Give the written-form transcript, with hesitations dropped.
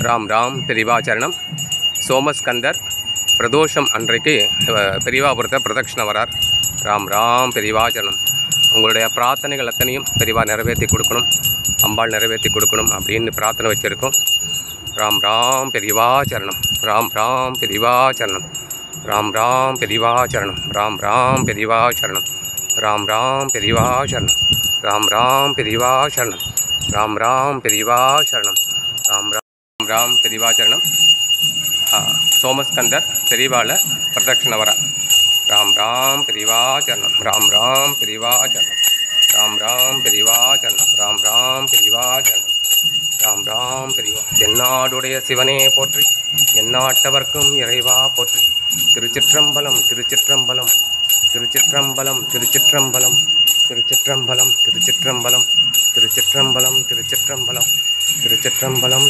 ராம் ராம் பெரிவாச்சரணம். சோமஸ்கந்தர் பிரதோஷம் அன்றைக்கு பெரிவாபுரத்தை பிரதட்சிணம் வரார். ராம் ராம் பெரிவாச்சரணம். உங்களுடைய பிரார்த்தனைகள் அத்தனையும் பெரிவா நிறைவேற்றி கொடுக்கணும், அம்பாள் நிறைவேற்றி கொடுக்கணும் அப்படின்னு பிரார்த்தனை வச்சுருக்கோம். ராம் ராம் பெரிவாச்சரணம். ராம் ராம் பெரிவாச்சரணம். ராம் ராம் பெரிவாச்சரணம். ராம் ராம் பெரிவாச்சரணம். ராம் ராம் பெரிவாச்சரணம். ராம் ராம் பெரிவாச்சரணம். ராம் ராம் பெரிவாச்சரணம். ராம் ராம் ராம் பெரிவாச்சரணம். சோமஸ்கந்தர் பெரிவால பிரதட்சிண வர. ராம் ராம் பெரிவாச்சரணம். ராம் ராம் பெரிவாச்சரணம். ராம் ராம் பெரிவாச்சரணம். ராம் ராம் பெரிவாச்சரணம். ராம் ராம் பெரிவா. எந்நாடுடைய சிவனே போற்றி, எந்நாட்டவர்க்கும் இறைவா போற்றி. திருச்சிற்றம்பலம் திருச்சிற்றம்பலம் திருச்சிற்றம்பலம் திருச்சிற்றம்பலம் திருச்சிற்றம்பலம் திருச்சிற்றம்பலம் திருச்சிற்றம்பலம் திருச்சிற்றம்பலம் திருச்சிற்றம்பலம்.